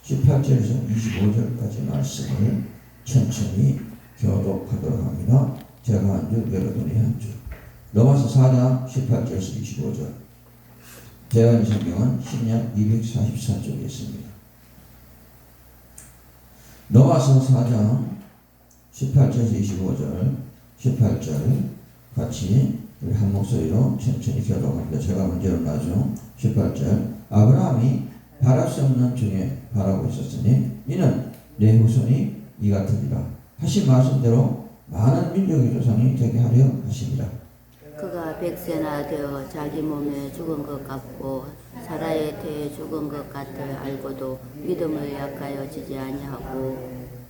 18절에서 25절까지 말씀을 천천히 교독하도록 합니다. 제가 한 줄, 여러분이 한 줄. 로마서 4장 18절에서 25절. 제가 이 성경은 신약 244쪽에 있습니다. 로마서 4장 18절에서 25절, 18절 같이 우리 한 목소리로 천천히 교독합니다. 제가 먼저 읽나죠. 18절. 아브라함이 바랄 수 없는 중에 바라고 있었으니 이는 내 후손이 이 같으리라 하신 말씀대로 많은 민족의 조상이 되게 하려 하십니다. 그가 100세나 되어 자기 몸에 죽은 것 같고 사라의 태에 죽은 것 같을 알고도 믿음을 약하여 지지 아니하고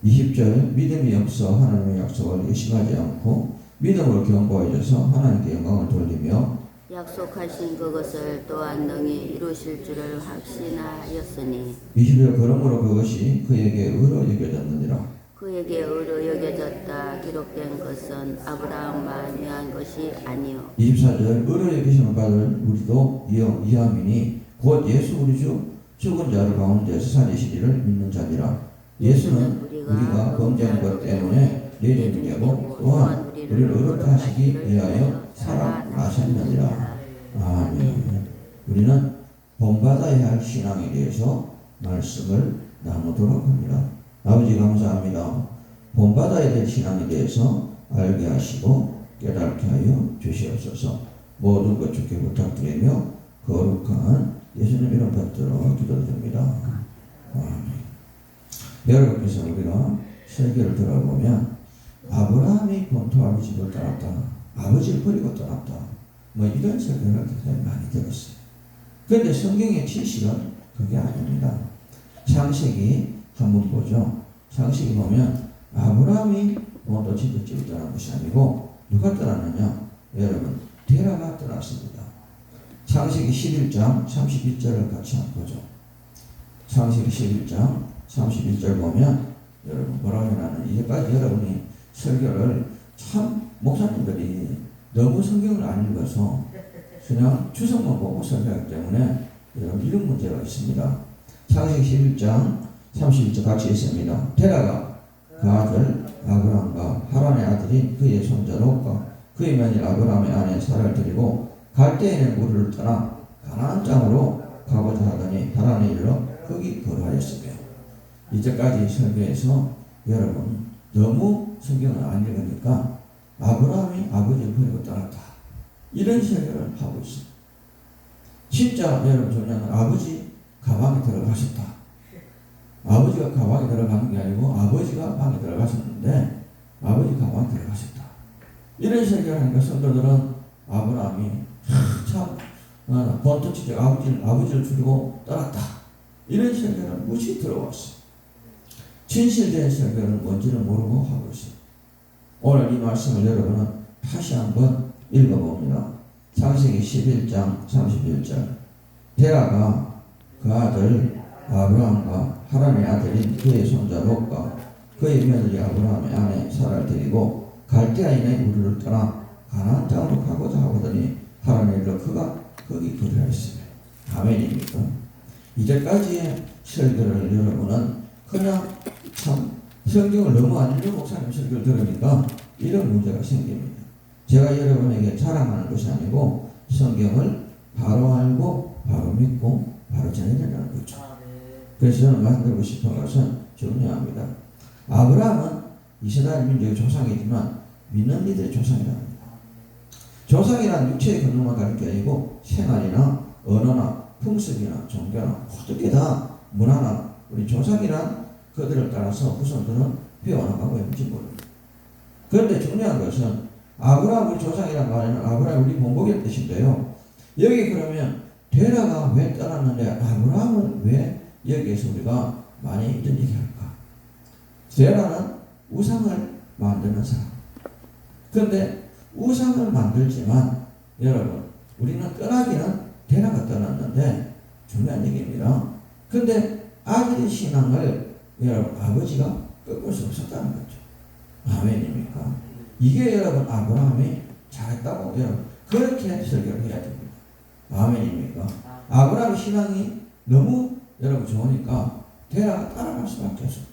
20절. 믿음이 없어 하나님의 약속을 의심하지 않고 믿음으로 견고해져서 하나님께 영광을 돌리며 약속하신 그것을 또한 능히 이루실 줄을 확신하였으니 20절. 그러므로 그것이 그에게 의로 여겨졌느니라. 그에게 의로 여겨졌다 기록된 것은 아브라함만 위한 것이 아니요 24절. 의로 여기심을 받을 우리도 이함이니 곧 예수 우리 주 죽은 자를 가운데서 살리시리를 믿는 자니라. 예수는 우리가 범죄한 것 때문에 내리는 자고 또한 우리를 의롭게 하시기 위하여 살아나셨느니라. 아멘. 우리는 본받아야 할 신앙에 대해서 말씀을 나누도록 합니다. 아버지 감사합니다. 본받아야 될 신앙에 대해서 알게 하시고 깨닫게 하여 주시옵소서. 모든 것 주께 부탁드리며 거룩한 예수님 이름 받들어 기도드립니다. 아멘. 여러분께서 우리가 설교를 들어보면 아브라함이 본토 집을 떠났다, 아버지를 버리고 떠났다, 뭐 이런 설교를 굉장히 많이 들었어요. 그런데 성경의 지식은 그게 아닙니다. 창세기 한번 보죠. 창세기 보면 아브라함이 본토 집을 떠난 것이 아니고 누가 떠났느냐? 여러분, 데라가 떠났습니다. 창세기 11장 31절을 같이 한번 보죠. 창세기 11장 31절 보면 여러분 뭐라고 해놨는 이제까지 여러분이 설교를 참 목사님들이 너무 성경을 안 읽어서 그냥 주석만 보고 설교하기 때문에 여러분 이런 문제가 있습니다. 창세기 11장 31절 같이 있습니다. 테라가 그 아들 아브라함과 하란의 아들인 그의 손자 롯과 그의 며느리 아브라함의 아내 사라를 데리고 갈대인의 무리를 떠나 가나안 땅으로 가고자 하더니 하란에 이르러 거기 거주하였으며 이제까지 설교에서 여러분 너무 성경을 안 읽으니까 아브라함이 아버지를 버리고 떠났다 이런 설교를 하고 있습니다. 진짜 여러분 중요한 아버지 가방에 들어가셨다. 아버지가 가방에 들어가는 게 아니고 아버지가 방에 들어가셨는데 아버지 가방에 들어가셨다. 이런 설교를 하니까 성도들은 아브라함이 참 본토지적 아버지를 죽이고 떠났다. 이런 설교를 무시 들어왔어요. 진실된 설교는 뭔지는 모르고 하고 있어요. 오늘 이 말씀을 여러분은 다시 한번 읽어봅니다. 창세기 11장 31절. 데라가 그 아들 아브라함과 하란의 아들인 그의 손자 롯과 그의 며느리 아브라함의 아내 사라를 데리고 갈대아인의 우르를 떠나 가나안 땅으로 가고자 하거더니 하란에 이르러 그가 거기 거주하였으며. 아멘입니까? 이제까지의 설교를 여러분은 그냥 참 성경을 너무 안 읽는 목사님 설교를 들으니까 이런 문제가 생깁니다. 제가 여러분에게 자랑하는 것이 아니고 성경을 바로 알고 바로 믿고 바로 전해야 된다는 거죠. 그래서 저는 만들고 싶은 것은 중요합니다. 아브라함은 이스라엘 민족의 조상이지만 믿는 이들의 조상이랍니다. 조상이란 육체의 근육만 가릴 게 아니고 생활이나 언어나 풍습이나 종교나 어떻게 다 문화나 우리 조상이란 그들을 따라서 후손들은 배워나가고 있는지 모릅니다. 그런데 중요한 것은 아브라함 우리 조상이란 말에는 아브라함 우리 본복의 뜻인데요. 여기 그러면 데라가 왜 떠났는데 아브라함은 왜 여기에서 우리가 많이 이런 얘기할까? 데라는 우상을 만드는 사람. 그런데 우상을 만들지만 여러분 우리는 떠나기는 데라가 떠났는데 중요한 얘기입니다. 그런데 아들의 신앙을 여러분 아버지가 꺾을 수 없었다는 거죠. 아멘입니까? 이게 여러분 아브라함이 잘했다고 여러분 그렇게 설교를 해야 됩니다. 아멘입니까? 아브라함의 신앙이 너무 여러분 좋으니까 데라가 따라갈 수밖에 없었다.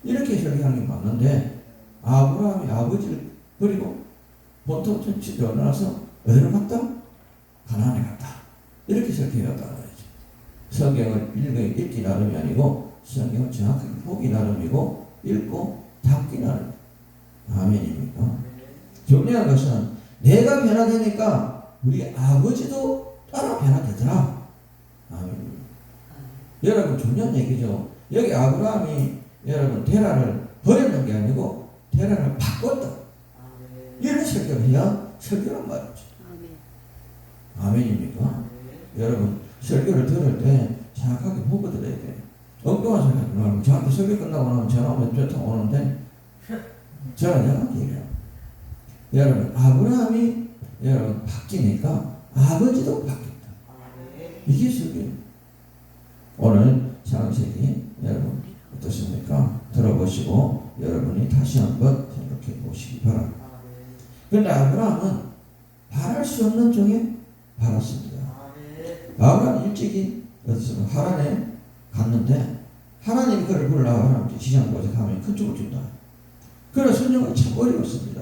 이렇게 설계하는 게 맞는데 아브라함이 아버지를 버리고 본토 전치를 떠나서 어디로 갔다? 가나안에 갔다. 이렇게 설계해왔다는 거죠. 성경을 읽기 나름이 아니고 성경을 정확하게 보기 나름이고 읽고 담기 나름. 아멘입니까? 중요한 것은 내가 변화되니까 우리 아버지도 따라 변화되더라. 아멘. 여러분 중요한 얘기죠. 여기 아브라함이 여러분 테라를 버렸는 게 아니고 테라를 바꿨다. 이런 설교를 해야 설교란 말이죠. 아멘입니까? 여러분 설교를 들을 때 정확하게 보고 들어야 돼요. 엉뚱한 소리 하지 말고 저한테 설교 끝나고 나면 전화 오면 몇 통 오는데 제가 정확히 얘기해요. 여러분 아브라함이 여러분 바뀌니까 아버지도 바뀌었다. 이게 설교예요. 오늘 창세기 여러분 어떻습니까? 들어보시고 여러분이 다시 한번 생각해 보시기 바랍니다. 그런데 아브라함은 바랄 수 없는 종에 바랐습니다. 아브라함 일찍이 하란에 갔는데 하나님이 그를 불러라 지상고에 가면 큰 축을 준다. 그런 순종을 참 어려웠습니다.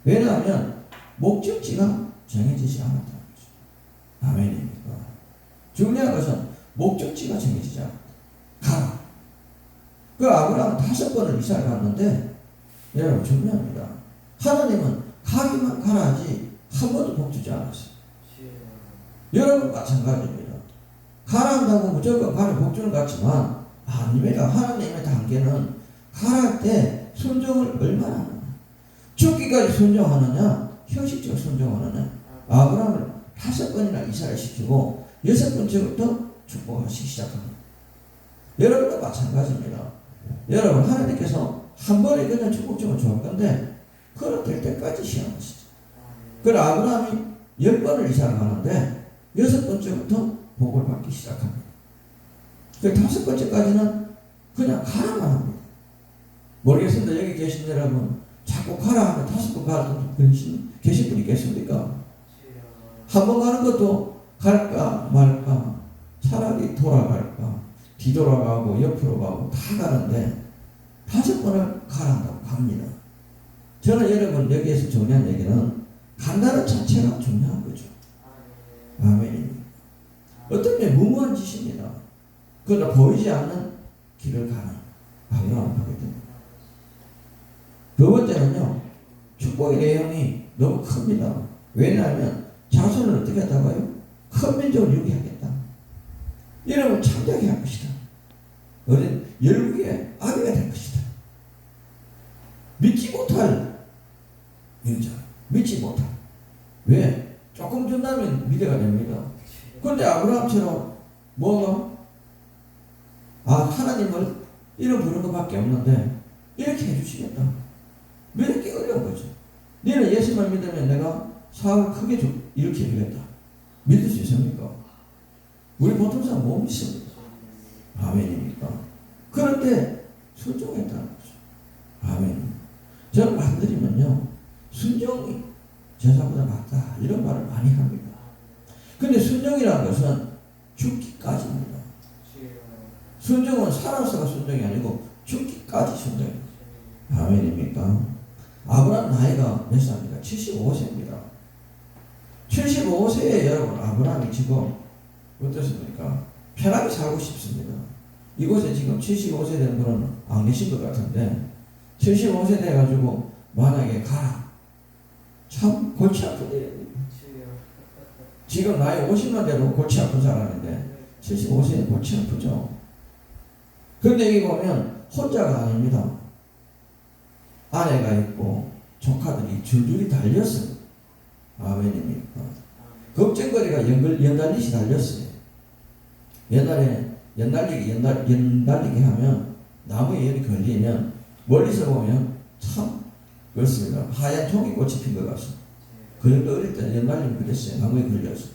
왜냐하면 목적지가 정해지지 않았다는 거죠. 아멘입니까? 중요한 것은 목적지가 정해지지 않았다. 가라. 그 아브라함은 5번을 이사를 갔는데 여러분 중요합니다. 하나님은 가기만 가라 하지 한 번도 복 주지 않았어요. 여러분 마찬가지입니다. 가라 한다고 무조건 가라 복 주는 것 같지만 아닙니다. 하나님의 단계는 가라 할 때 순종을 얼마나 하느냐. 죽기까지 순종하느냐 형식적으로 순종하느냐. 아브라함을 5번이나 이사를 시키고 6번째부터 축복하시기 시작합니다. 여러분도 마찬가지입니다. 여러분 하나님께서 한 번에 그냥 축복 주면 좋을 건데 그걸 될 때까지 시험하시죠. 그래 아브라함이 10번을 이사를 하는데 6번째부터 복을 받기 시작합니다. 그 5번째까지는 그냥 가라만 합니다. 모르겠습니다. 여기 계신 여러분 자꾸 가라 하면 5번 가는 분 계신 분이 계십니까? 한 번 가는 것도 갈까 말까 차라리 돌아갈까 뒤돌아가고 옆으로 가고 다 가는데 5번을 가라 한다고 갑니다. 저는 여러분 여기에서 중요한 얘기는 간다는 자체가 중요한 거죠. 아멘입니다. 어떤 게 무모한 짓입니다. 그러나 보이지 않는 길을 가는 아브라함을 보게 됩니다. 두 번째는요. 축복의 내용이 너무 큽니다. 왜냐하면 자손을 어떻게 하다가요? 큰 민족을 유기하겠다. 이러면 창작이 할 것이다. 어린 열국의 아비가 될 것이다. 믿지 못할 여자, 믿지 못할. 왜? 조금 준다면 미래가 됩니다. 그런데 아브라함처럼 뭐가? 하나님을 이름 부르는 것밖에 없는데 이렇게 해주시겠다. 믿기 어려운 거죠. 너는 예수만 믿으면 내가 사업을 크게 이렇게 해주겠다. 믿을 수 있습니까? 우리 보통 사람 못 믿습니다. 아멘입니까? 그런데 순종했다는 거죠. 아멘. 저는 말드리면요. 순종이 제사보다 낫다. 이런 말을 많이 합니다. 근데 순종이라는 것은 죽기까지입니다. 순종은 살아서가 순종이 아니고 죽기까지 순종입니다. 아멘입니까? 아브라함 나이가 몇 살입니까? 75세입니다. 75세에 여러분 아브라함이 지금 어떻습니까? 편하게 살고 싶습니다. 이곳에 지금 75세 된 분은 안 계신 것 같은데 75세 돼가지고 만약에 가라. 참 골치 아픈 일입니다. 지금 나이 50만 돼도 골치 아픈 사람인데 75세는 골치 아프죠. 그런데 여기 보면 혼자가 아닙니다. 아내가 있고 조카들이 줄줄이 달렸어요. 아멘입니까? 걱정거리가 연달리시 달렸어요. 옛날에 연달리게 하면 나무에 열이 걸리면 멀리서 보면 참 그렇습니다. 하얀 종이 꽃이 핀 것 같습니다. 그 정도 어릴 때는 연달리면 그랬어요. 나무에 걸려서.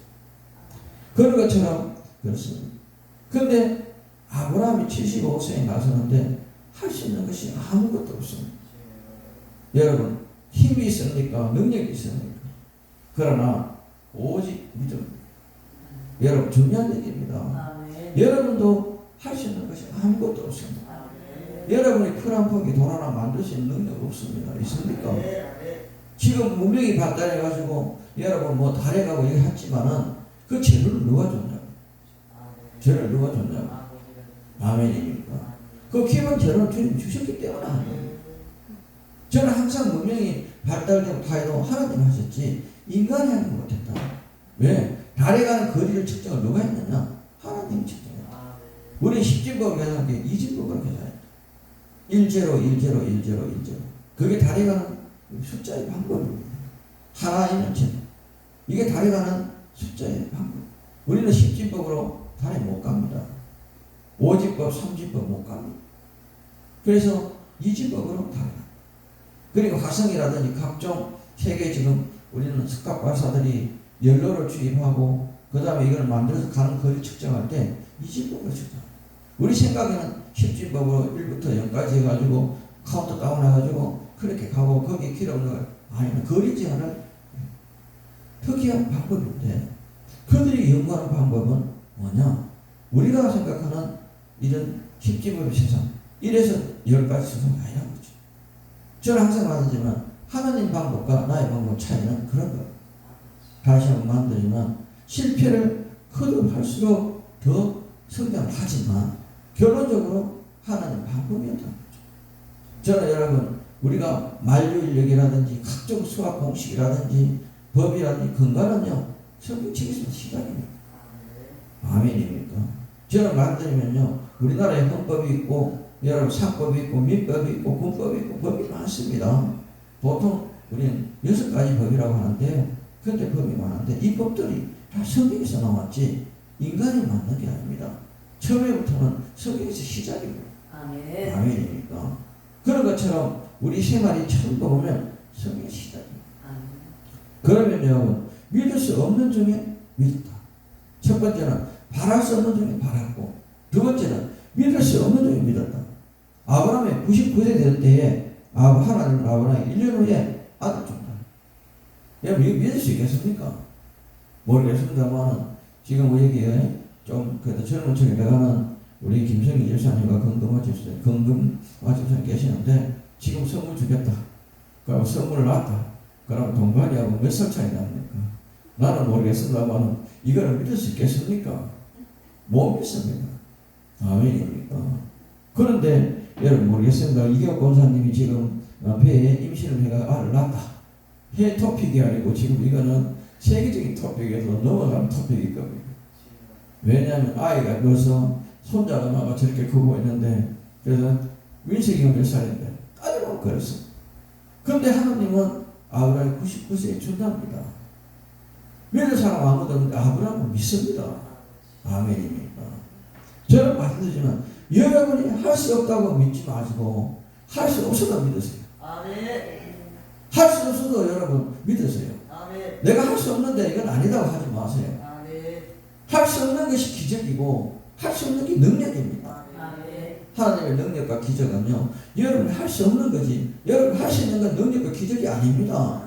그런 것처럼 그렇습니다. 그런데 아브라함이 75세에 나서는데 할 수 있는 것이 아무것도 없습니다. 여러분 힘이 있습니까? 능력이 있습니까? 그러나 오직 믿음. 여러분 중요한 얘기입니다. 여러분도 할 수 있는 것이 아무것도 없습니다. 여러분이 풀 한 포기 돈 하나 만들 수 있는 능력 없습니다. 있습니까? 지금 문명이 발달해가지고 여러분 뭐 달에 가고 여기 했지만은 그 재료를 누가 줬냐고. 재료를 누가 줬냐고. 아멘입니까? 그 기본 재료는 주님 주셨기 때문에 하는 거예요. 저는 항상 문명이 발달되고 타이도 하나님 하셨지 인간이 하는 것 못했다. 왜? 달에 가는 거리를 측정을 누가 했느냐? 하나님이 측정했다. 우리 10진법을 계산할 때 2진법으로 계산했다. 1제로 1제로 1제로 1제로. 그게 달에 가는 숫자의 방법입니다. 하나이면 제. 이게 달에 가는 숫자의 방법. 우리는 10진법으로 달에 못 갑니다. 5진법, 3진법 못 갑니다. 그래서 2진법으로 달에 갑니다. 그리고 화성이라든지 각종 세계 지금 우리는 석갑발사들이 연료를 주입하고 그 다음에 이걸 만들어서 가는 거리 측정할 때 2진법으로 측정합니다. 우리 생각에는 10진법으로 1부터 0까지 해가지고 카운트 다운 해가지고 그렇게 가고 거기에 기록을 아니면 거리 제한을 특이한 방법인데 그들이 연구하는 방법은 뭐냐? 우리가 생각하는 이런 10진법의 세상 1에서 10까지 세상이 아니라는 거죠. 저는 항상 말하지만 하나님 방법과 나의 방법 차이는 그런 거예요. 다시 한번 만들지만 실패를 거듭할수록 더 성장을 하지만 결론적으로 하나님 방법이었다는 거죠. 저는 여러분 우리가 만류인력이라든지 각종 수학 공식이라든지 법이라든지 근간은요 성경책에서 시작입니다. 아멘입니까? 저는 만들면요 우리나라에 헌법이 있고 여러분 상법이 있고 민법이 있고 군법이 있고 법이 많습니다. 보통 우리는 6가지 법이라고 하는데요. 그런데 법이 많은데 이 법들이 다 성경에서 나왔지 인간이 만든 게 아닙니다. 처음에부터는 성경에서 시작입니다. 아멘. 아멘입니까? 그런 것처럼 우리 생활이 처음 보면 성경의 시작입니다. 아멘. 그러면 여러분 믿을 수 없는 중에 믿었다. 첫 번째는 바랄 수 없는 중에 바랐고 두 번째는 믿을 수 없는 중에 믿었다. 아브라함이 99세 될 때에 하나님 아브라함이 1년 후에 아들 준다. 여러분 믿을 수 있겠습니까? 모르겠습니다만 지금 우리에게 좀 그래도 젊은 척에 나가는 우리 김성희 집사님과 건금화 집사님 계시는데 지금 선물 주겠다. 그럼 선물을 놨다. 그럼 동반이하고 몇 살 차이 납니까? 나는 모르겠습니다만 이거를 믿을 수 있겠습니까? 못 믿습니다. 아멘입니까? 그런데 여러분 모르겠습니다. 이경 권사님이 지금 배에 임신을 해가 알을 낳았다. 해 토픽이 아니고 지금 이거는 세계적인 토픽에서 넘어가는 토픽일 겁니다. 왜냐하면 아이가 벌써 손자가 나가 저렇게 크고 있는데 그래서 민석이가 몇 살인데 따지면 그랬어. 그런데 하나님은 아브라함이 99세에 준답니다. 믿을 사람 아무도 없는데 아브라함은 믿습니다. 아멘입니다. 저는 말씀드리지만 여러분이 할 수 없다고 믿지 마시고 할 수 없어도 믿으세요. 아멘. 할 수 없어도 여러분 믿으세요. 아멘. 내가 할 수 없는데 이건 아니다고 하지 마세요. 아멘. 할 수 없는 것이 기적이고 할 수 없는 게 능력입니다. 아멘. 하나님의 능력과 기적은요 여러분이 할 수 없는 거지 여러분 할 수 있는 건 능력과 기적이 아닙니다.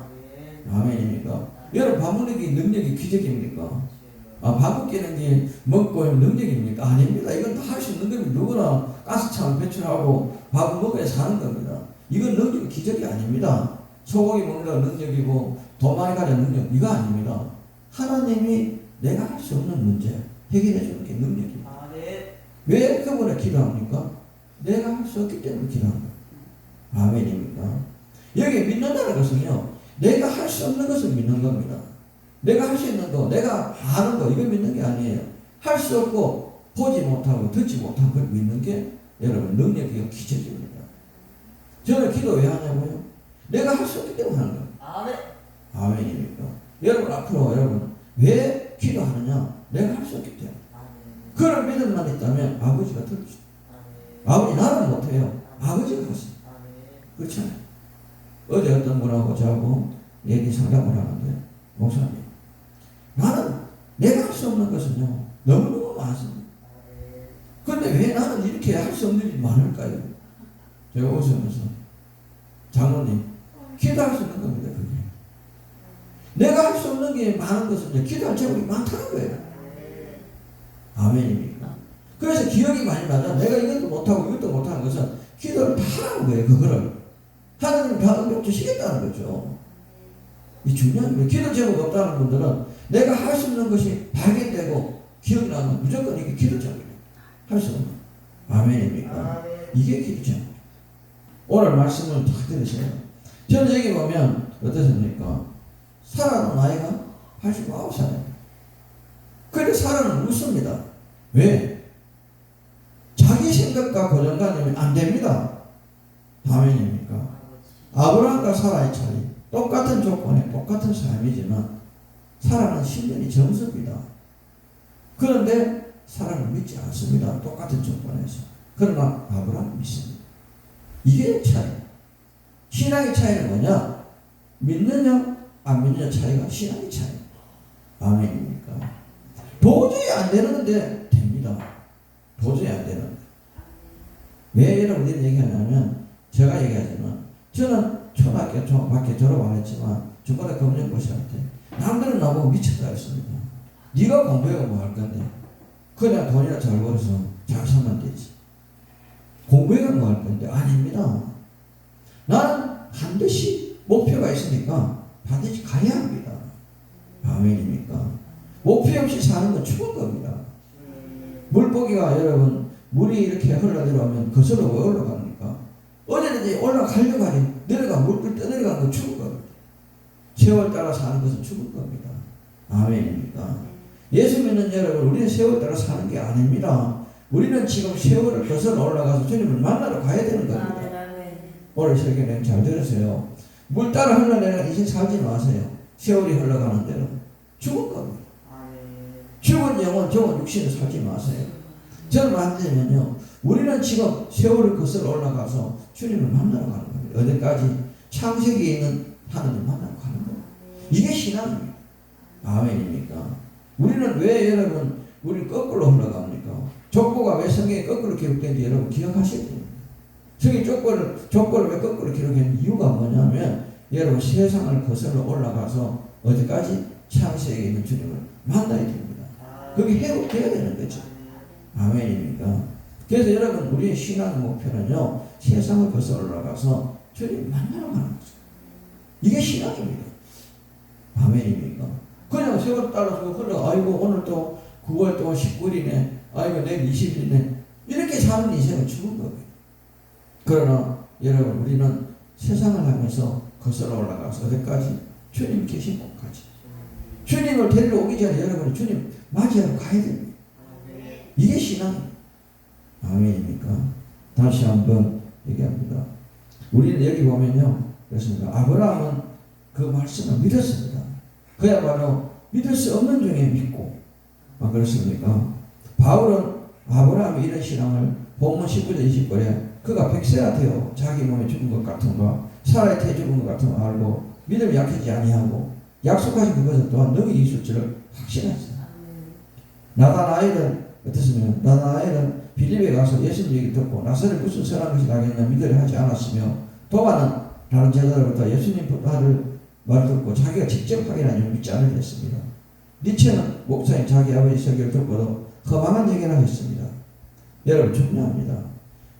아멘입니까? 여러분 밥 먹는 게 능력이 기적입니까? 밥 먹기는 게 먹고 능력입니까? 아닙니다. 이건 다 할 수 있는 겁니다. 누구나 가스창을 배출하고 밥을 먹어야 사는 겁니다. 이건 능력이 기적이 아닙니다. 소고기 먹는 능력이고 돈 많이 가는 능력 이거 아닙니다. 하나님이 내가 할 수 없는 문제 해결해 주는 게 능력입니다. 왜 그분을 기도합니까? 내가 할 수 없기 때문에 기도합니다. 아멘입니까? 여기 믿는다는 것은요 내가 할 수 없는 것을 믿는 겁니다. 내가 할 수 있는 거, 내가 아는 거, 이거 믿는 게 아니에요. 할 수 없고, 보지 못하고, 듣지 못한 걸 믿는 게 여러분 능력이요, 기적입니다. 저는 기도 왜 하냐고요? 내가 할 수 없기 때문에 하는 거예요. 아멘. 아멘입니까? 여러분 앞으로 여러분 왜 기도하느냐? 내가 할 수 없기 때문에. 그런 믿음만 있다면 아버지가 들어주죠. 아버지 나는 못해요. 아버지가 하세요. 그렇잖아요. 어제 어떤 분하고 저하고 얘기 상담을 하는데 목사님 나는 내가 할 수 없는 것은요 너무너무 많습니다. 그런데 왜 나는 이렇게 할 수 없는 일이 많을까요? 제가 웃으면서 장로님 기도할 수 있는 겁니다. 그게 내가 할 수 없는 게 많은 것은 기도할 제목이 많다는 거예요. 아멘입니까? 그래서 기억이 많이 나죠. 내가 이것도 못하고 이것도 것은 기도를 다 하라는 거예요. 그거를 하나님 다 응답주시겠다는 거죠. 이 중요한 거예요. 기도 제목 없다는 분들은 내가 할 수 있는 것이 발견되고 기억이 나면 무조건 이게 기도 제목이에요. 할 수 없는. 아멘입니까? 이게 기도 제목. 오늘 말씀을 다 들으세요. 저는 여기 보면 어떻습니까? 사라는 나이가 89살이에요. 그런데 사라는 웃습니다. 왜? 자기 생각과 고정관념이 안 됩니다. 아멘입니까? 아브라함과 사라의 차이. 똑같은 조건에 똑같은 삶이지만 사라는 10년이 점수입니다. 그런데 사라는 믿지 않습니다. 똑같은 조건에서. 그러나 아브라함은 믿습니다. 이게 차이. 신앙의 차이는 뭐냐? 믿느냐 안 믿느냐 차이가 신앙의 차이. 아멘입니까? 도저히 안 되는데 됩니다. 도저히 안 되는데. 왜 여러분 이런 얘기하냐면 제가 얘기하지만 저는 초등학교 밖에 졸업 안 했지만 중간에 검정고시 할 때 남들은 나보고 미쳤다 했습니다. 네가 공부해가 뭐 할 건데 그냥 돈이나 잘 벌어서 잘 살면 되지. 공부해가 뭐 할 건데 아닙니다. 나는 반드시 목표가 있으니까 반드시 가야 합니다. 아멘입니까? 목표 없이 사는 건 죽은 겁니다. 물고기가 여러분 물이 이렇게 흘러내려오면 거슬러 왜 올라갑니까? 어디든지 올라가려고 하니 내려가 물길 떠내려가는 건 죽은 겁니다. 세월 따라 사는 것은 죽은 겁니다. 아멘입니까? 예수 믿는 여러분 우리는 세월 따라 사는 게 아닙니다. 우리는 지금 세월을 거슬러 올라가서 주님을 만나러 가야 되는 겁니다. 오늘 설교는 잘 들으세요. 물 따라 흘러내려 인생 살지 마세요. 세월이 흘러가는 대로 죽은 겁니다. 죽은 영혼, 죽은 육신을 살지 마세요. 저는 만들면요, 우리는 지금 세월을 거슬러 올라가서 주님을 만나러 가는 겁니다. 어디까지? 창세기에 있는 하나님 만나러 가는 겁니다. 이게 신앙입니다. 아멘입니까? 우리는 왜 여러분, 우리 거꾸로 흘러갑니까? 족보가 왜 성경에 거꾸로 기록된지 여러분 기억하셔야 됩니다. 성경 족보를 왜 거꾸로 기록한 이유가 뭐냐면, 여러분 세상을 거슬러 올라가서 어디까지? 창세기에 있는 주님을 만나야 됩니다. 그게 회복되어야 되는 거죠. 아멘입니까? 그래서 여러분 우리의 신앙 목표는요 세상을 거슬러 올라가서 주님 만나러 가는 거죠. 이게 신앙입니다. 아멘입니까? 그냥 세월 따라서 흘러 아이고 오늘 또 9월 또 19일이네 아이고 내일 20일이네 이렇게 사는 인생은 죽은 겁니다. 그러나 여러분 우리는 세상을 하면서 거슬러 올라가서 어디까지? 주님 계신 곳까지. 주님을 데리러 오기 전에 여러분이 주님 맞이하러 가야 됩니다. 이게 신앙입니다. 아멘입니까? 다시 한번 얘기합니다. 우리는 여기 보면요. 그렇습니다. 아브라함은 그 말씀을 믿었습니다. 그야말로 믿을 수 없는 중에 믿고. 그렇습니까? 바울은 아브라함의 이런 신앙을 본문 19절 20절에 그가 백세가 되어 자기 몸에 죽은 것 같은 거 사라의 태 죽은 것 같은 거 알고 믿음이 약해지지 아니하고 약속하신 그것을 또한 능히 이룰 줄을 확신했어요. 나다나엘은 어떻습니까? 나다나엘은 빌립에 가서 예수님 얘기 듣고 나사렛 무슨 선한 것이 나겠냐 믿으려 하지 않았으며 도마는 다른 제자들보다 예수님 말을 듣고 자기가 직접 확인하지 믿지 않으려 했습니다. 니체는 목사인 자기 아버지 설교를 듣고도 허망한 얘기를 했습니다. 여러분 중요합니다.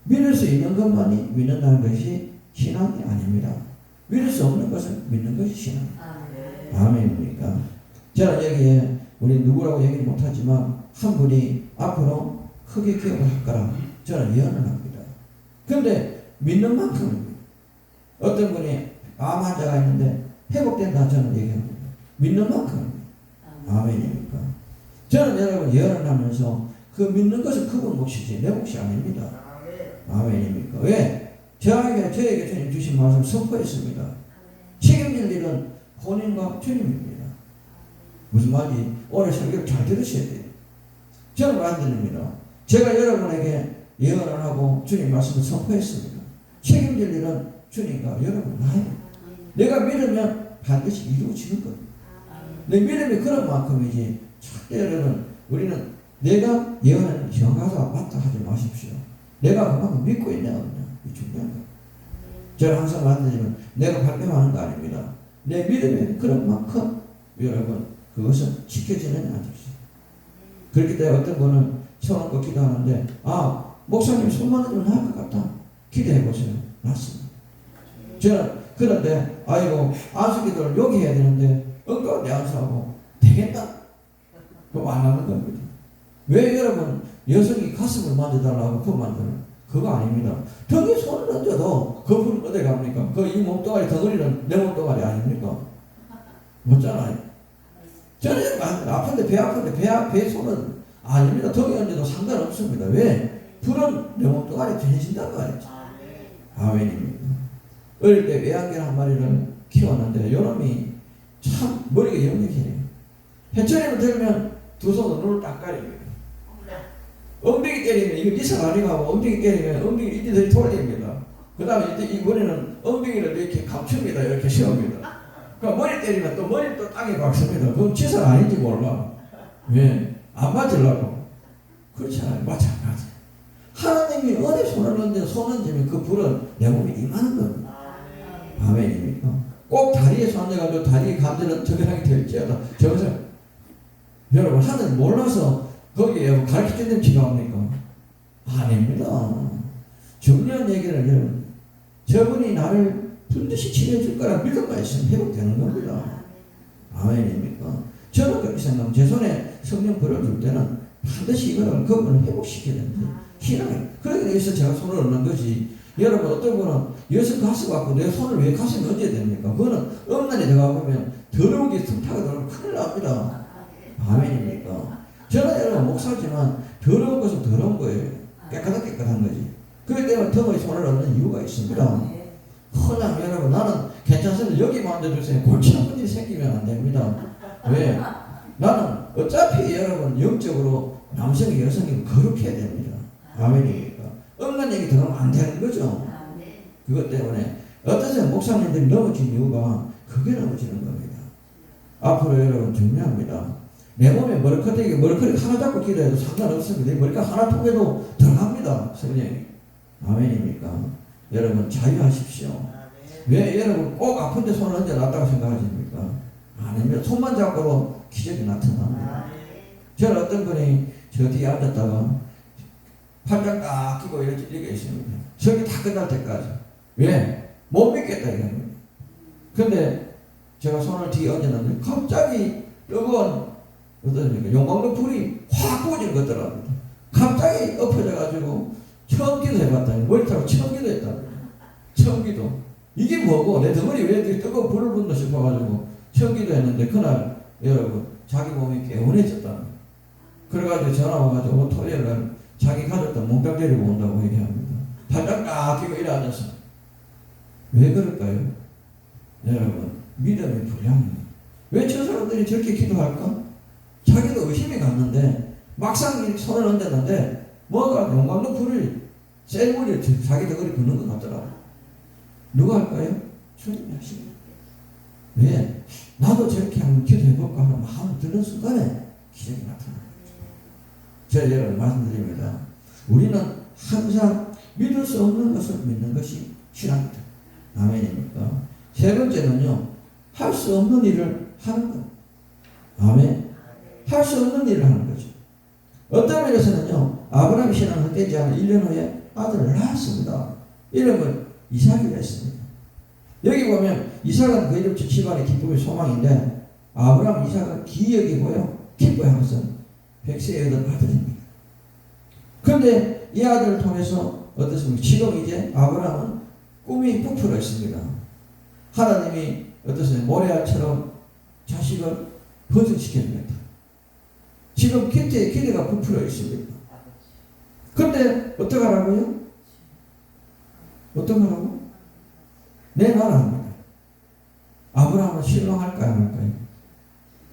믿을 수 있는 것만이 믿는다는 것이 신앙이 아닙니다. 믿을 수 없는 것을 믿는 것이 신앙입니다. 아멘입니까? 저는 여기에 우리 누구라고 얘기는 못하지만 한 분이 앞으로 크게 기업을 할 거라 저는 예언을 합니다. 그런데 믿는 만큼입니다. 어떤 분이 암 환자가 있는데 회복된다 저는 얘기합니다. 믿는 만큼입니다. 아멘입니까? 저는 여러분 예언을 하면서 그 믿는 것은 그분 몫이지 내 몫이 아닙니다. 아멘입니까? 왜? 저에게 주님 주신 말씀 선포했습니다. 책임질 일은 본인과 주님입니다. 무슨 말인지 오늘 설교를 잘 들으셔야 돼요. 저는 안 들립니다. 제가 여러분에게 예언을 하고 주님 말씀을 선포했습니다. 책임질 일은 주님과 여러분 나예요. 내가 믿으면 반드시 이루어지는 겁니다. 내 믿음이 그런 만큼이지 절대 여러분 우리는 내가 예언하는 형가가 맞다 하지 마십시오. 내가 그만큼 믿고 있냐 없냐 이 중요한 거예요. 저는 항상 말씀드리면 내가 발표하는 거 아닙니다. 내 믿음이 그런 만큼 여러분 그것은 지켜지느냐 안 됩시다. 그렇기 때문에 어떤 분은 손을 꺾기도 하는데 목사님 손만 얹으면 나을 것 같다. 기대해보세요. 맞습니다. 저는 그런데 아이고 안수기도를 여기 해야 되는데 엉뚱한데 안수하고 되겠다? 그럼 안 하는 겁니다. 왜 여러분 여성이 가슴을 만져달라고 그거 만드는 그거 아닙니다. 등에 손을 얹어도 거품은 어디 갑니까? 그 이 몸뚱아리 덩어리는 내 몸뚱아리 아닙니까? 못잖아요. 저는 아픈데 배 아픈데 배 손은 아닙니다. 등에 얹어도 상관없습니다. 왜? 불은 내 몸뚱아리 전신다고 말이죠. 아멘입니다. 어릴 때 외양견 한 마리를 키웠는데 요놈이 참 머리가 영리해요. 해처리만 들면 두 손으로 눈을 딱 가립니다. 엉덩이 때리면 이거 기사가 아니고 엉덩이 때리면 엉덩이 이들이 돌립니다. 그 다음에 이번에는 엉덩이를 이렇게 감춥니다. 이렇게 세웁니다. 그러니까 머리 때리면 또 머리 또 땅에 박습니다. 그건 기사가 아닌지 몰라. 왜? 안 맞으려고. 그렇잖아요. 마찬가지. 하나님이 어디 손을 얹으면 손 얹으면 그 불은 내 몸에 임하는 겁니다. 아멘입니까? 꼭 다리에 손 얹어가지고 다리에 감전은 적용하게 될지어다. 저기서 여러분 하늘 몰라서 거기에 가르쳐주는 필요합니까? 아닙니다. 중요한 얘기를 여러분 저분이 나를 반드시 치료해줄 거라 믿음만 있으면 회복되는 겁니다. 아멘입니까? 저는 그렇게 생각합니다. 제 손에 성령 불을 줄 때는 반드시 이거를 그분을 회복시켜야 됩니다. 희망이. 그러기 위해서 제가 손을 얹는 거지. 여러분 어떤 분은 여기서 가스 갖고 내 손을 왜 가스에 얹어야 됩니까? 그거는 엄난에 들어가 보면 더러운 게 틈타고 들어가면 큰일 납니다. 아멘입니까? 저는 여러분 목사지만 더러운 것은 더러운 거예요. 깨끗한 거지. 그렇기 때문에 덩어리 손을 얹는 이유가 있습니다. 허나 여러분 나는 괜찮습니다. 여기 만져주세요. 골치 아픈 일이 생기면 안 됩니다. 왜? 나는 어차피 여러분 영적으로 남성이 여성이 거룩해야 됩니다. 아멘입니까? 없는 얘기 들으면 안 되는 거죠. 그것 때문에 어떠세요? 목사님들이 넘어진 이유가 그게 넘어지는 겁니다. 앞으로 여러분 중요합니다. 내 몸에 머리카락이 하나 잡고 기도해도 상관없습니다. 내 머리카락 하나 통해도 들어갑니다. 성령이. 아멘입니까? 여러분 자유하십시오. 왜 여러분 꼭 아픈데 손을 얹어 놨다고 생각하십니까? 아닙니다. 손만 잡고도 기적이 나타납니다. 저는 어떤 분이 저 뒤에 앉았다가 팔짱 딱 끼고 이렇게 있습니다. 저기 다 끝날 때까지. 왜? 못 믿겠다 이겁니다. 근데 제가 손을 뒤에 얹어놨는데 갑자기 뜨거운 어떻습니까? 용광로 불이 확 부어진 것 같더랍니다. 갑자기 엎어져가지고 처음 기도해봤더니 머리타고 처음 기도했답니다. 처음 기도. 이게 뭐고 내 덩어리 왜 이렇게 뜨거운 불을 붙나 싶어가지고 처음 기도했는데 그날 여러분 자기 몸이 개운해졌답니다. 그래가지고 전화 와가지고 토요일날 자기 가족들 몽땅 데리고 온다고 얘기합니다. 팔짱 딱 끼고 이래 앉았어. 왜 그럴까요? 여러분 믿음의 불량입니다. 왜 저 사람들이 저렇게 기도할까? 자기도 의심이 갔는데 막상 손을 얹었는데 뭐가 용광로 불을 센 물이 자기 덩어리 붓는 것 같더라고요. 누가 할까요? 주님이 하십니다. 왜? 나도 저렇게 한번 기도해볼까 하는 마음이 드는 순간에 기적이 나타납니다. 제가 여러분 말씀드립니다. 우리는 항상 믿을 수 없는 것을 믿는 것이 신앙입니다. 아멘입니까? 세 번째는요. 할 수 없는 일을 하는 것. 아멘. 할 수 없는 일을 하는 거죠. 어떤 면에서는요. 아브라함이 신앙을 헛되지 않은 1년 후에 아들을 낳았습니다. 이름을 이삭이라 했습니다. 여기 보면 이삭은 그 이름치 집안의 기쁨의 소망인데 아브라함 이삭은 기여기고요. 기뻐하는 것은 백세의 얻은 아들입니다. 그런데 이 아들을 통해서 어떻습니까? 지금 이제 아브라함은 꿈이 부풀어 있습니다. 하나님이 어떻습니까? 모래알처럼 자식을 번성시켜줍니다. 지금 기대가 부풀어 있습니다. 그런데 어떡하라고요? 어떡하라고? 내 나라입니다. 아브라함은 실망할까요? 안 할까요?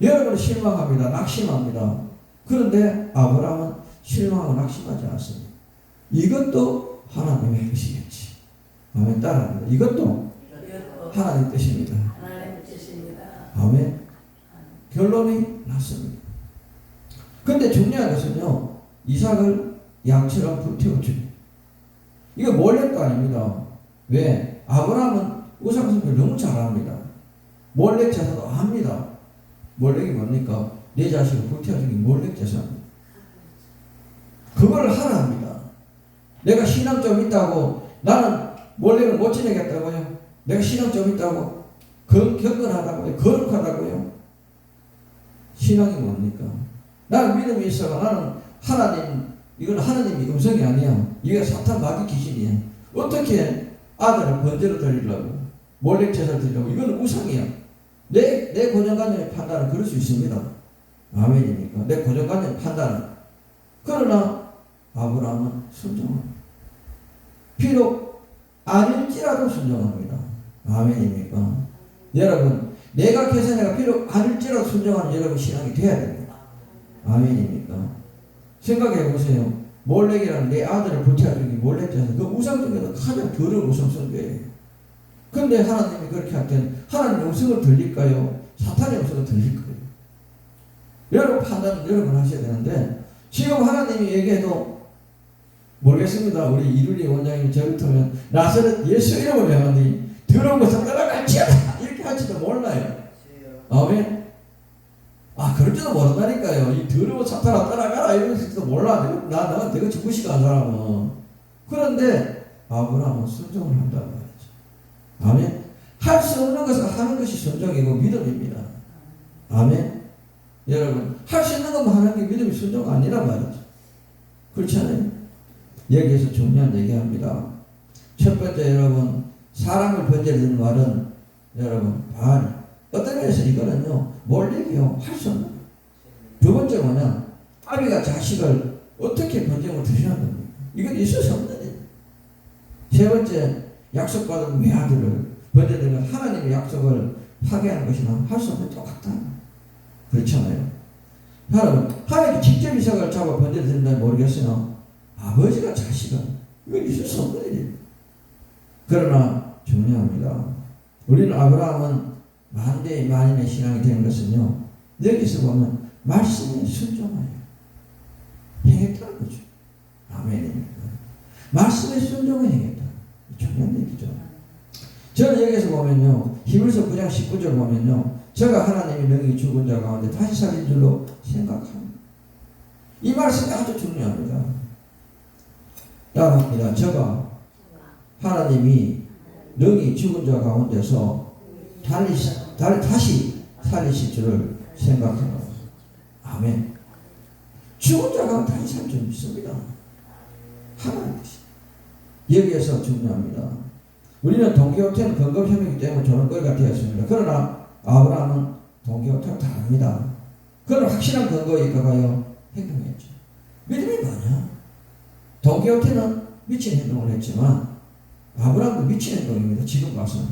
여러분은 실망합니다. 낙심합니다. 그런데 아브라함은 실망하고 낙심하지 않습니다. 이것도 하나님의 뜻이겠지. 아멘. 따라합니다. 이것도 하나님의 뜻입니다. 아멘. 결론이 났습니다. 근데 중요한 것은요. 이삭을 양처럼 불태워줍니다. 이거 몰래도 아닙니다. 왜? 아브라함은 우상숭배를 너무 잘합니다. 몰래 제사도 합니다. 몰래이 뭡니까? 내 자식을 불태워주는 게 몰래 제사입니다. 그걸 하라 합니다. 내가 신앙 좀 있다고 나는 몰래를 못 지내겠다고요? 내가 신앙 좀 있다고? 경건하다고요? 거룩하다고요? 신앙이 뭡니까? 나는 믿음이 있어가 나는 하나님, 이건 하나님의 음성이 아니야. 이게 사탄 마귀 귀신이야. 어떻게 아들을 번제로 드리려고 몰래 제사를 드리려고? 이건 우상이야. 내 고정관념의 판단은 그럴 수 있습니다. 아멘입니까? 내 고정관념의 판단은. 그러나 아브라함은 순종합니다. 비록 아닐지라도 순종합니다. 아멘입니까? 여러분, 내가 계산해가 비록 아닐지라도 순종하는 여러분 신앙이 돼야 됩니다. 아멘입니까? 생각해 보세요. 몰렉이라는 내 아들을 불태워주기 몰렉자서 그 우상 중에서 가장 더러운 우상 숭배예요. 근데 하나님이 그렇게 할 때는 하나님의 음성을 들릴까요? 사탄의 음성을 들릴까요? 여러분 판단은 여러분 하셔야 되는데 지금 하나님이 얘기해도 모르겠습니다. 우리 이룰리 원장님이 저를 통면 나서는 예수 이름을 명하니 더러운 것을 따라갈지어다 이렇게 할지도 몰라요. 아멘. 그럴지도 모른다니까요. 이 더러운 사탄아 따라가라 이럴지도 몰라. 내가 되게 죽으시가 한 사람은. 그런데 아브라함은 순종을 한다는 말이죠. 아멘. 할 수 없는 것을 하는 것이 순종이고 믿음입니다. 아멘. 여러분 할 수 있는 것만 하는 게 믿음이 순종 아니란 말이죠. 그렇지 않아요? 여기에서 중요한 얘기합니다. 첫 번째 여러분 사랑을 번제하는 말은 여러분 어떤 면에서 이거는요 몰래요 할 수 없는. 두 번째 뭐냐 아비가 자식을 어떻게 번제로 드리는 겁니까? 이건 있을 수 없는 일. 세 번째 약속받은 외아들을 번제되면 하나님의 약속을 파괴하는 것이나 할 수 없는 똑같다. 그렇잖아요. 하나님이 직접 이삭을 잡아 번제드린다면 모르겠으나 아버지가 자식은 이건 있을 수 없는 일이에요. 그러나 중요합니다. 우리는 아브라함은 만대의 만인의 신앙이 되는 것은요 여기서 보면 말씀에 순종하여 행했다는 거죠. 아멘입니다. 말씀에 순종을 행했다. 중요한 얘기죠. 저는 여기서 보면요 히브리서 9장 19절 보면요 저가 하나님의 명의 죽은 자 가운데 다시 살린 줄로 생각합니다. 이 말씀이 아주 중요합니다. 따라합니다. 저가 하나님이 능히 죽은 자 가운데서 다시 살리실 줄을 생각합니다. 아멘. 죽은 자가 다시 살 줄 믿습니다. 하나님 여기에서 중요합니다. 우리는 동기호텔은 건강협의이기 때문에 조롱거리가 되었습니다. 그러나 아브라함은 동기호텔과 다릅니다. 그는 확실한 근거에 있다가요 행동했죠. 믿음이 뭐냐? 동기호텔은 미친 행동을 했지만 아브라함도 미친 행동입니다. 지금 봐서는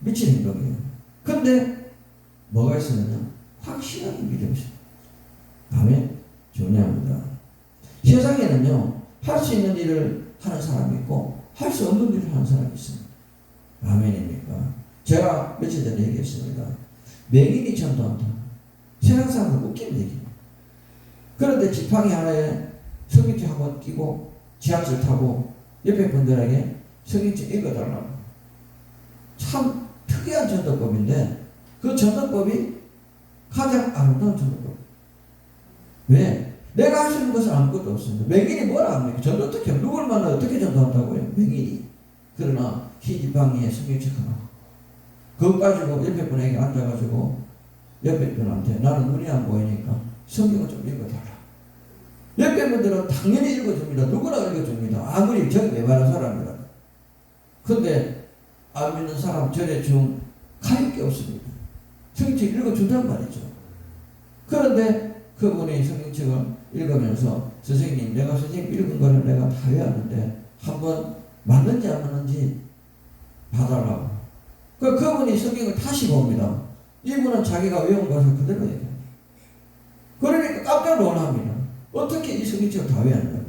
미친 행동이에요. 근데 뭐가 있었느냐? 확실하게 믿음이 있어요. 아멘. 중요합니다. 세상에는요 할 수 있는 일을 하는 사람이 있고 할 수 없는 일을 하는 사람이 있습니다. 아멘입니까? 제가 며칠 전에 얘기했습니다. 맹인이 전도한다. 세상 사람은 웃기는 얘기입니다. 그런데 지팡이 하나에 성경책 한번 끼고 지하철 타고 옆에 분들에게 성경책 읽어달라고. 참 특이한 전도법인데 그 전도법이 가장 아름다운 전도법. 왜? 내가 할 수 있는 것은 아무것도 없습니다. 맹인이 뭐라 합니까? 전도 어떻게 해요? 누굴 만나 어떻게 전도한다고요? 맹인이. 그러나 흰지팡이에 성경책 하나. 그거 가지고 옆에 분에게 앉아가지고 옆에 분한테 나는 눈이 안 보이니까 성경을 좀 읽어달라. 옆에 분들은 당연히 읽어줍니다. 누구나 읽어줍니다. 아무리 저기 외발한 사람이라. 근데 안 믿는 사람 절에 중 가릴 게 없습니다. 성경책 읽어준단 말이죠. 그런데 그분이 성경책을 읽으면서 선생님 내가 선생님 읽은 거를 내가 다 외웠는데 한번 맞는지 안 맞는지 봐달라고. 그분이 성경을 다시 봅니다. 이분은 자기가 외운 것을 그대로 얘기합니다. 그러니까 깜짝 놀랍니다. 어떻게 이 성경책을 다 외웠냐고.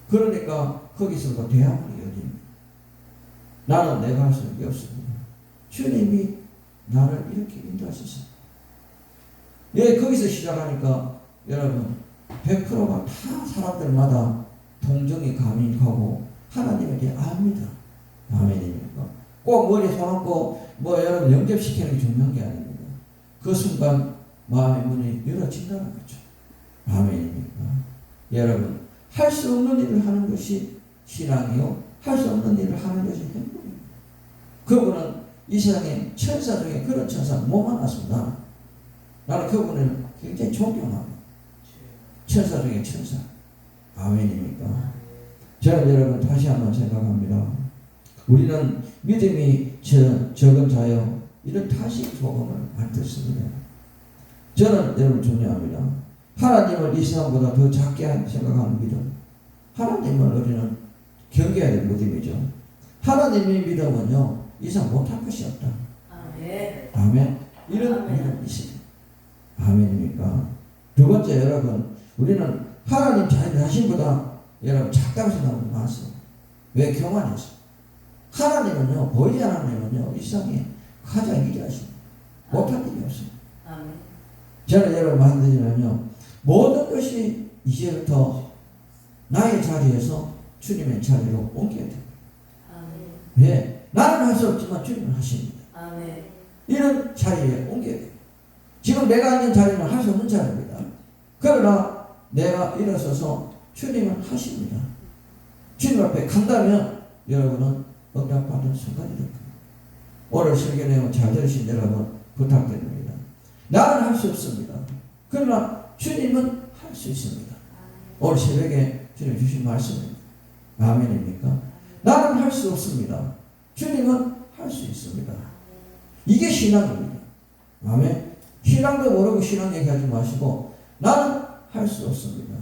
그러니까 거기서도 대화문이 열립니다. 나는 내가 할 수 있는 게 없습니다. 주님이 나를 이렇게 인도하셨습니다. 예, 거기서 시작하니까 여러분 100%가 다 사람들마다 동정이 가민하고 하나님에 대해 압니다. 아멘입니까? 꼭 머리에 손 얹고 여러분 영접시키는 게 중요한 게 아닙니다. 그 순간 마음의 문이 열어진다는 거죠. 아멘입니까? 여러분 할 수 없는 일을 하는 것이 신앙이요, 할 수 없는 일을 하는 것이 행복입니다. 그분은 이 세상에 천사 중에 그런 천사 못 만났습니다. 나는 그분을 굉장히 존경합니다. 천사 중에 천사. 아멘입니까? 저는 여러분 다시 한번 생각합니다. 우리는 믿음이 적은 자요, 이런 타식 소금을 안 듣습니다. 저는 여러분 중요합니다. 하나님을 이 세상보다 더 작게 생각하는 믿음. 하나님을 우리는 경계해야 될 믿음이죠. 하나님의 믿음은요, 이상 못할 것이 없다. 아멘. 아멘. 이런 믿음이 있습니다. 아멘입니까? 두 번째, 여러분, 우리는 하나님 자신보다 여러분 작다고 생각하는 많습니다. 왜? 교만해서. 하나님은요, 보이지 않는 하나님은요, 이 세상에 가장 위대하십니다. 못할 일이 없습니다. 아멘. 저는 여러분 말씀드리면요, 모든 것이 이제부터 나의 자리에서 주님의 자리로 옮겨야 됩니다. 아멘. 왜? 나는 할 수 없지만 주님은 하십니다. 아멘. 이런 자리에 옮겨야 돼요. 지금 내가 앉은 자리는 할 수 없는 자리입니다. 그러나 내가 일어서서 주님은 하십니다. 주님 앞에 간다면 여러분은 응답받은 순간이 될 겁니다. 오늘 설교 내용 잘 들으신 여러분 부탁드립니다. 나는 할 수 없습니다. 그러나 주님은 할 수 있습니다. 오늘 새벽에 주님 주신 말씀입니다. 아멘입니까? 나는 할 수 없습니다. 주님은 할 수 있습니다. 이게 신앙입니다. 아멘. 신앙도 모르고 신앙 얘기하지 마시고 나는 할 수 없습니다.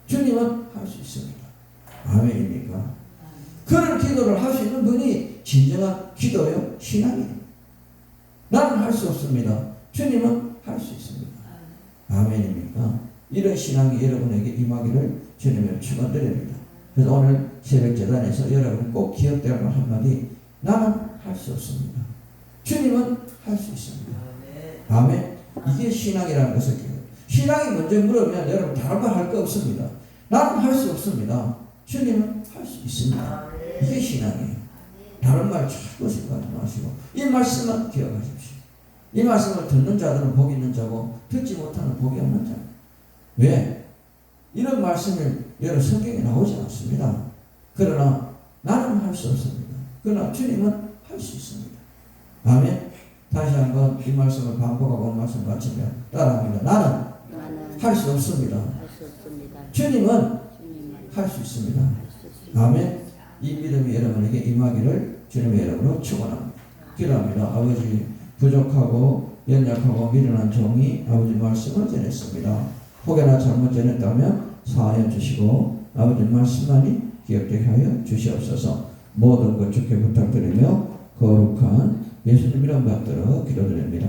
주님은 할 수 있습니다. 아멘입니까? 그런 기도를 할 수 있는 분이 진정한 기도요, 신앙이에요. 나는 할 수 없습니다. 주님은 할 수 있습니다. 아멘입니까? 이런 신앙이 여러분에게 임하기를 주님을 축원드립니다. 그래서 오늘 새벽 재단에서 여러분 꼭 기억되는 한마디, 나는 할 수 없습니다. 주님은 할 수 있습니다. 아멘. 이게 신앙이라는 것을 기억해요. 신앙이 먼저 물으면 여러분 다른 말 할 거 없습니다. 나는 할 수 없습니다. 주님은 할 수 있습니다. 이게 신앙이에요. 다른 말 자꾸 생각하지 마시고 이 말씀만 기억하십시오. 이 말씀을 듣는 자들은 복이 있는 자고 듣지 못하는 복이 없는 자. 왜? 이런 말씀을 여러분 성경에 나오지 않습니다. 그러나 나는 할 수 없습니다. 그러나 주님은 할 수 있습니다. 아멘. 다시 한번 이 말씀을 반복하고 말씀 마치면 따라합니다. 나는 할 수 없습니다. 주님은 할 수 있습니다. 아멘. 이 믿음이 여러분에게 임하기를 주님의 이름으로 축원합니다. 기도합니다. 아버지, 부족하고 연약하고 미련한 종이 아버지 말씀을 전했습니다. 혹여나 잘못 전했다면 사하여 주시고 아버지 말씀만이 기억되게 하여 주시옵소서. 모든 것 주께 부탁드리며 거룩한 예수님 이름 받들어 기도드립니다.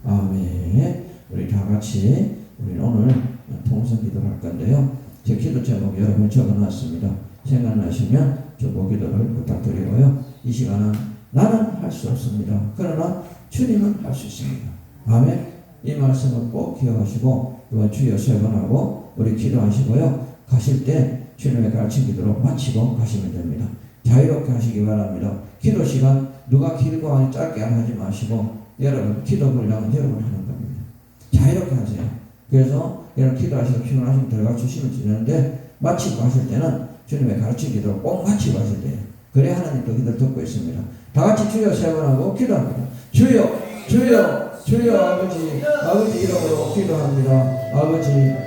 아멘. 우리 다 같이 우리 오늘 통성 기도를 할 건데요. 제 기도 제목 여러분 적어놨습니다. 생각나시면 저보 기도를 부탁드리고요. 이 시간은 나는 할 수 없습니다. 그러나 주님은 할 수 있습니다. 아멘. 이 말씀을 꼭 기억하시고 이번 주여 세 번 하고 우리 기도하시고요. 가실 때 주님의 가르친 기도로 마치고 가시면 됩니다. 자유롭게 하시기 바랍니다. 기도 시간 누가 길고 아니 짧게 안 하지 마시고 여러분 기도 분량은 여러분 하는 겁니다. 자유롭게 하세요. 그래서 여러분 기도하시고 피곤하시면 들어가 주시면 되는데 마치고 하실 때는 주님의 가르친 기도를 꼭 마치고 하실 때요. 그래 하나님도 기도를 듣고 있습니다. 다 같이 주여 세 번 하고 기도합니다. 주여, 주여, 주여 아버지, 아버지 이름으로 기도합니다. 아버지